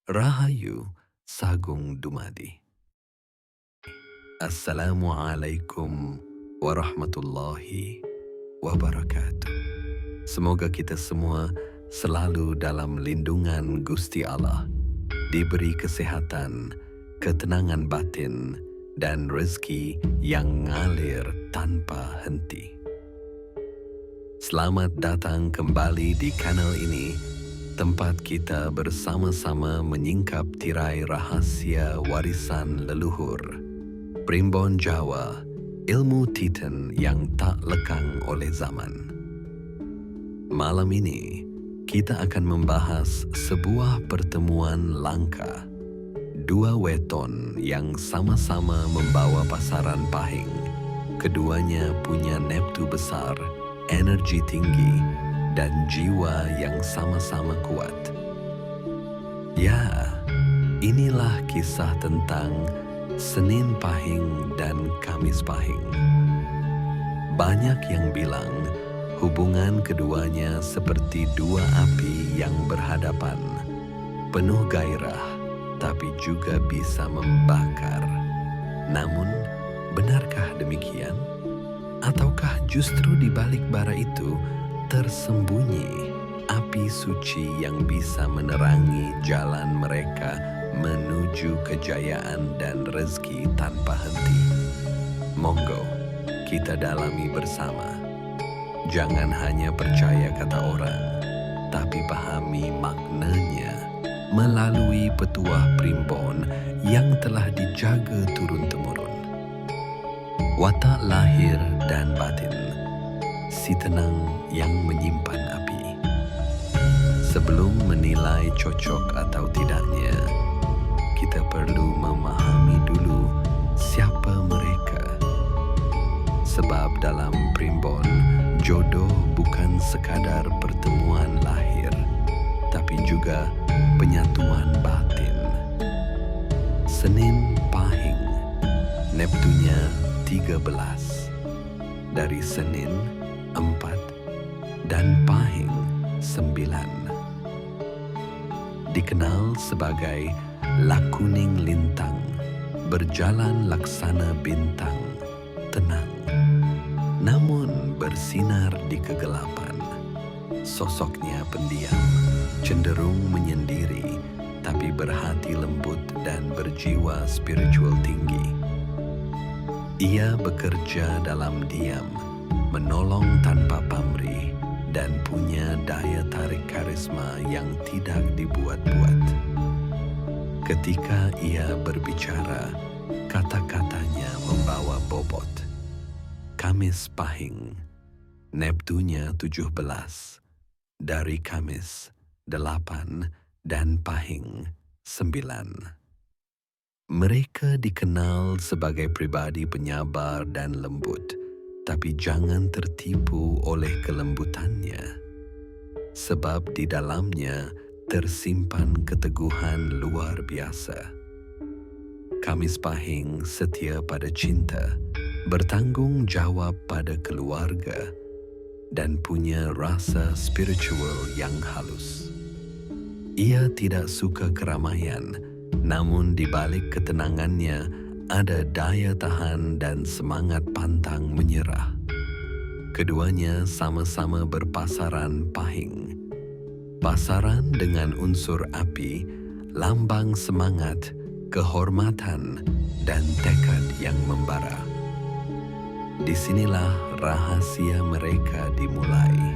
Rahayu Sagung Dumadi. Assalamualaikum warahmatullahi wabarakatuh. Semoga kita semua selalu dalam lindungan Gusti Allah, diberi kesehatan, ketenangan batin, dan rezeki yang ngalir tanpa henti. Selamat datang kembali di kanal ini, tempat kita bersama-sama menyingkap tirai rahasia warisan leluhur, Primbon Jawa, ilmu Titan yang tak lekang oleh zaman. Malam ini, kita akan membahas sebuah pertemuan langka. Dua weton yang sama-sama membawa pasaran pahing. Keduanya punya neptu besar, energi tinggi, dan jiwa yang sama-sama kuat. Ya, inilah kisah tentang Senin Pahing dan Kamis Pahing. Banyak yang bilang hubungan keduanya seperti dua api yang berhadapan, penuh gairah, tapi juga bisa membakar. Namun, benarkah demikian? Ataukah justru di balik bara itu tersembunyi api suci yang bisa menerangi jalan mereka menuju kejayaan dan rezeki tanpa henti? Monggo, kita dalami bersama. Jangan hanya percaya kata orang, tapi pahami maknanya melalui petuah Primbon yang telah dijaga turun-temurun. Watak lahir dan batin, si tenang yang menyimpan api. Sebelum menilai cocok atau tidaknya, kita perlu memahami dulu siapa mereka. Sebab dalam Primbon, jodoh bukan sekadar pertemuan lahir, tapi juga penyatuan batin. Senin Pahing, Neptunya 13. Dari Senin 4 dan Pahing 9. Dikenal sebagai lakuning lintang, berjalan laksana bintang, tenang, namun bersinar di kegelapan. Sosoknya pendiam, cenderung menyendiri, tapi berhati lembut dan berjiwa spiritual tinggi. Ia bekerja dalam diam, menolong tanpa pamrih, dan punya daya tarik karisma yang tidak dibuat-buat. Ketika ia berbicara, kata-katanya membawa bobot. Kamis Pahing, Neptunya 17. Dari Kamis 8 dan Pahing 9. Mereka dikenal sebagai pribadi penyabar dan lembut, tapi jangan tertipu oleh kelembutannya, sebab di dalamnya tersimpan keteguhan luar biasa. Kamis Pahing setia pada cinta, bertanggung jawab pada keluarga, dan punya rasa spiritual yang halus. Ia tidak suka keramaian, namun di balik ketenangannya ada daya tahan dan semangat pantang menyerah. Keduanya sama-sama berpasaran pahing. Pasaran dengan unsur api, lambang semangat, kehormatan, dan tekad yang membara. Disinilah rahasia mereka dimulai.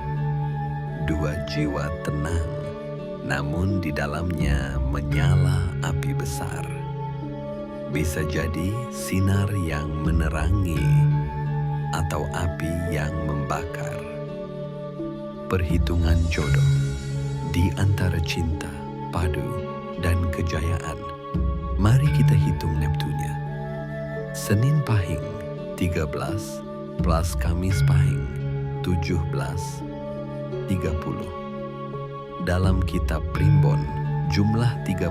Dua jiwa tenang, namun di dalamnya menyala api besar. Bisa jadi sinar yang menerangi atau api yang membakar. Perhitungan jodoh di antara cinta, padu, dan kejayaan. Mari kita hitung Neptunya. Senin Pahing 13 plus Kamis Pahing 17, 30. Dalam kitab Primbon, jumlah 30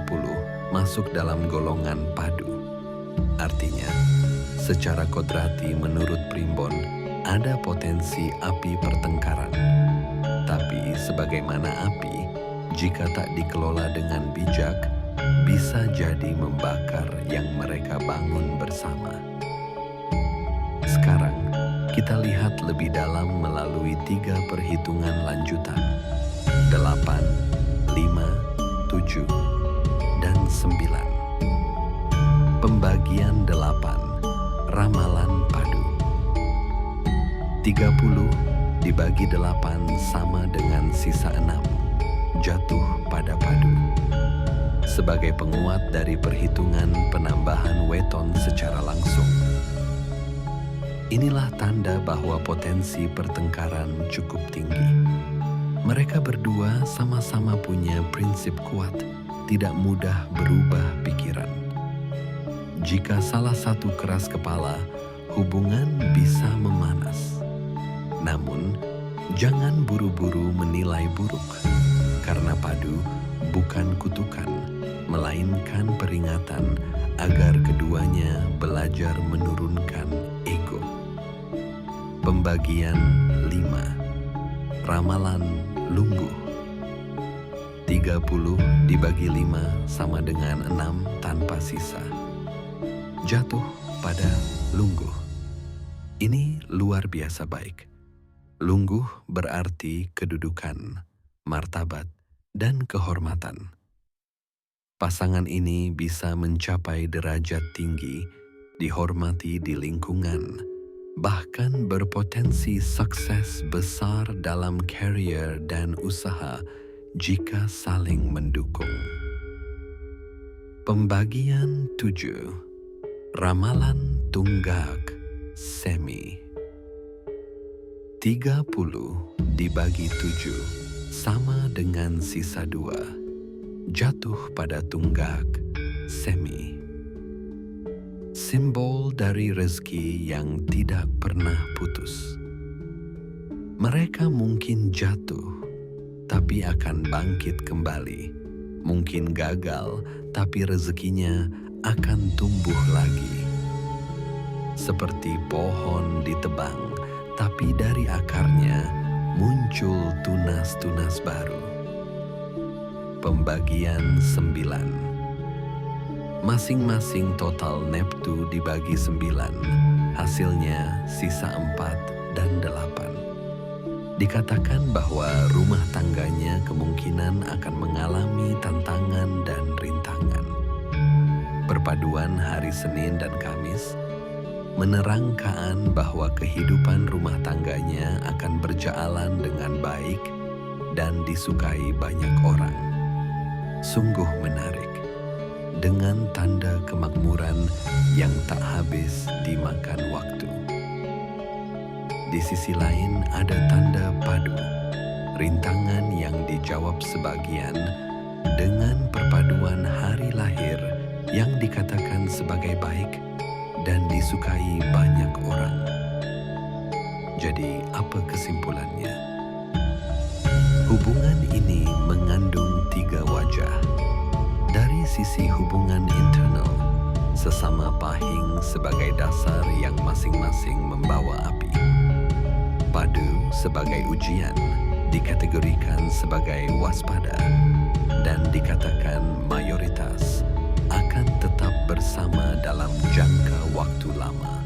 masuk dalam golongan padu. Artinya, secara kodrati menurut Primbon, ada potensi api pertengkaran. Tapi sebagaimana api, jika tak dikelola dengan bijak, bisa jadi membakar yang mereka bangun bersama. Sekarang, kita lihat lebih dalam melalui 3 perhitungan lanjutan. 8, 5, 7, dan 9. Pembagian 8, ramalan padu. 30 dibagi 8 sama dengan sisa 6, jatuh pada padu. Sebagai penguat dari perhitungan penambahan weton secara langsung. Inilah tanda bahwa potensi pertengkaran cukup tinggi. Mereka berdua sama-sama punya prinsip kuat, tidak mudah berubah pikiran. Jika salah satu keras kepala, hubungan bisa memanas. Namun, jangan buru-buru menilai buruk, karena padu bukan kutukan, melainkan peringatan agar keduanya belajar menurunkan ego. Pembagian 5, ramalan lungguh. 30 dibagi 5 sama dengan 6 tanpa sisa. Jatuh pada lungguh. Ini luar biasa baik. Lungguh berarti kedudukan, martabat, dan kehormatan. Pasangan ini bisa mencapai derajat tinggi, dihormati di lingkungan, bahkan berpotensi sukses besar dalam karier dan usaha jika saling mendukung. Pembagian 7, ramalan tunggak semi. 30 dibagi 7 sama dengan sisa 2, jatuh pada tunggak semi. Simbol dari rezeki yang tidak pernah putus. Mereka mungkin jatuh, tapi akan bangkit kembali. Mungkin gagal, tapi rezekinya akan tumbuh lagi. Seperti pohon ditebang, tapi dari akarnya muncul tunas-tunas baru. Pembagian 9. Masing-masing total Neptu dibagi 9, hasilnya sisa 4 dan 8. Dikatakan bahwa rumah tangganya kemungkinan akan mengalami tantangan dan rintangan. Perpaduan hari Senin dan Kamis menerangkan bahwa kehidupan rumah tangganya akan berjalan dengan baik dan disukai banyak orang. Sungguh menarik, dengan tanda kemakmuran yang tak habis dimakan waktu. Di sisi lain ada tanda padu, rintangan yang dijawab sebagian dengan perpaduan hari lahir yang dikatakan sebagai baik dan disukai banyak orang. Jadi apa kesimpulannya? Hubungan ini mengandung 3 wajah. Dari sisi hubungan internal, sesama pahing sebagai dasar yang masing-masing membawa api. Padu sebagai ujian dikategorikan sebagai waspada dan dikatakan mayoritas akan tetap bersama dalam jangka waktu lama.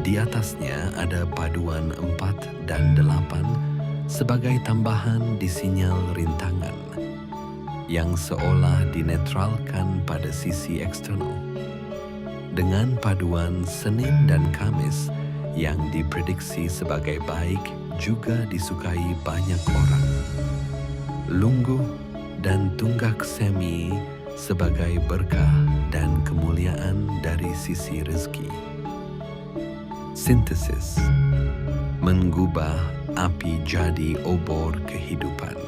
Di atasnya ada paduan 4 dan 8 sebagai tambahan di sinyal rintangan yang seolah dinetralkan pada sisi eksternal. Dengan paduan Senin dan Kamis yang diprediksi sebagai baik juga disukai banyak orang. Lungguh dan tunggak semi sebagai berkah dan kemuliaan dari sisi rezeki. Sintesis, menggubah api jadi obor kehidupan.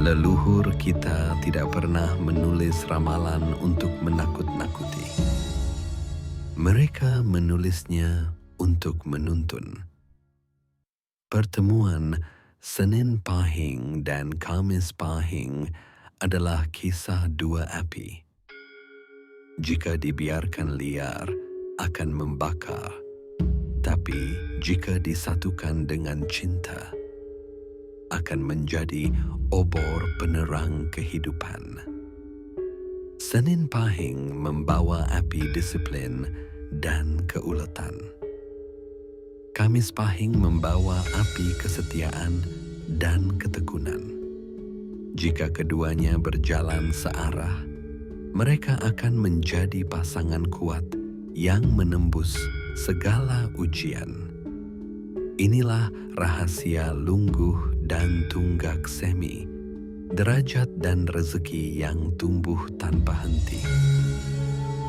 Leluhur kita tidak pernah menulis ramalan untuk menakut-nakuti. Mereka menulisnya untuk menuntun. Pertemuan Senin Pahing dan Kamis Pahing adalah kisah 2 api. Jika dibiarkan liar, akan membakar. Tapi jika disatukan dengan cinta, akan menjadi obor penerang kehidupan. Senin Pahing membawa api disiplin dan keuletan. Kamis Pahing membawa api kesetiaan dan ketekunan. Jika keduanya berjalan searah, mereka akan menjadi pasangan kuat yang menembus segala ujian. Inilah rahasia Lungguh dan Tunggak Semi, derajat dan rezeki yang tumbuh tanpa henti.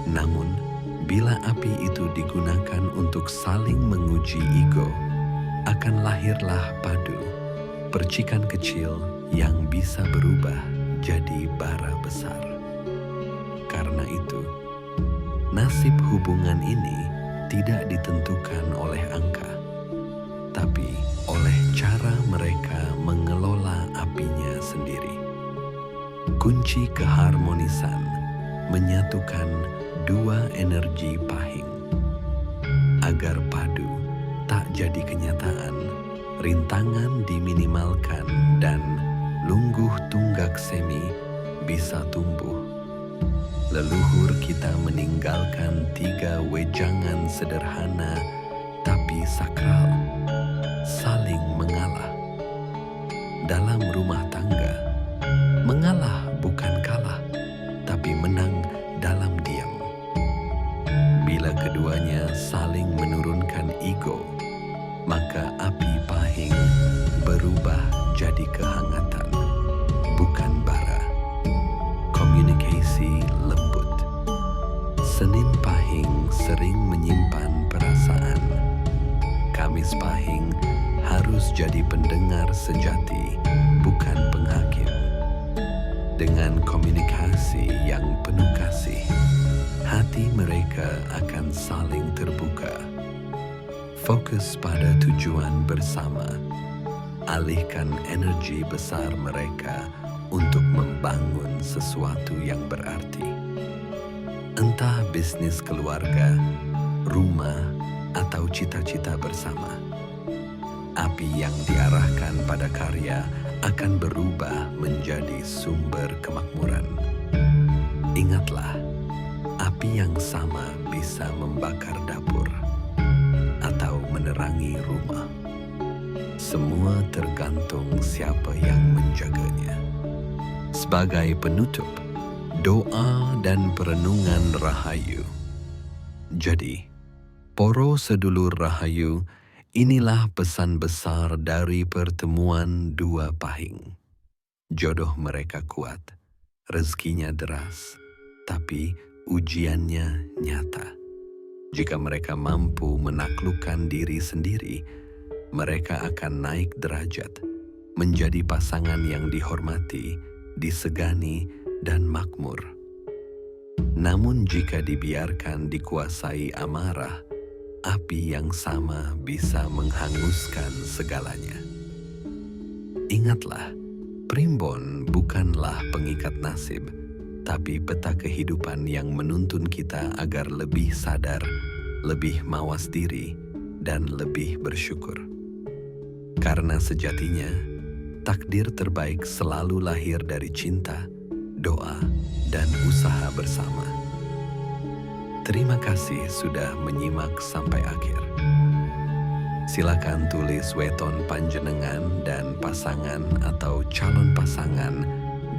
Namun, bila api itu digunakan untuk saling menguji ego, akan lahirlah padu, percikan kecil yang bisa berubah jadi bara besar. Karena itu, nasib hubungan ini tidak ditentukan oleh angka, tapi oleh cara mereka mengelola apinya sendiri. Kunci keharmonisan menyatukan dua energi pahing. Agar padu tak jadi kenyataan, rintangan diminimalkan dan lungguh tunggak semi bisa tumbuh. Leluhur kita meninggalkan 3 wejangan sederhana tapi sakral: saling mengalah. Dalam rumah tangga, mengalah bukan kalah, tapi menang dalam diam. Bila keduanya saling menurunkan ego, maka api pahing berubah jadi kehangatan, bukan bara. Komunikasi lembut. Senin Pahing sering menyimpan perasaan. Kamis Pahing harus jadi pendengar sejati, bukan penghakim. Dengan komunikasi yang penuh kasih, hati mereka akan saling terbuka. Fokus pada tujuan bersama. Alihkan energi besar mereka untuk membangun sesuatu yang berarti. Entah bisnis keluarga, rumah, atau cita-cita bersama. Api yang diarahkan pada karya akan berubah menjadi sumber kemakmuran. Ingatlah, api yang sama bisa membakar dapur atau menerangi rumah. Semua tergantung siapa yang menjaganya. Sebagai penutup, doa dan perenungan Rahayu. Jadi, poro sedulur Rahayu, inilah pesan besar dari pertemuan dua pahing. Jodoh mereka kuat, rezekinya deras, tapi ujiannya nyata. Jika mereka mampu menaklukkan diri sendiri, mereka akan naik derajat, menjadi pasangan yang dihormati, disegani, dan makmur. Namun jika dibiarkan dikuasai amarah, api yang sama bisa menghanguskan segalanya. Ingatlah, primbon bukanlah pengikat nasib, tapi peta kehidupan yang menuntun kita agar lebih sadar, lebih mawas diri, dan lebih bersyukur. Karena sejatinya, takdir terbaik selalu lahir dari cinta, doa, dan usaha bersama. Terima kasih sudah menyimak sampai akhir. Silakan tulis weton panjenengan dan pasangan atau calon pasangan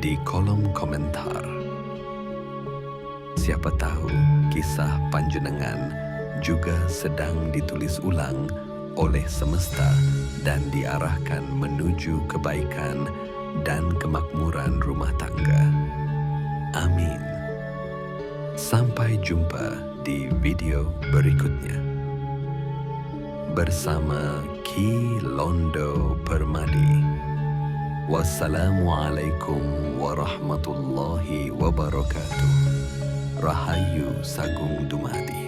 di kolom komentar. Siapa tahu kisah panjenengan juga sedang ditulis ulang oleh semesta dan diarahkan menuju kebaikan dan kemakmuran rumah tangga. Amin. Sampai jumpa di video berikutnya. Bersama Ki Londo Permadi. Wassalamualaikum warahmatullahi wabarakatuh. Rahayu Sagung Dumadi.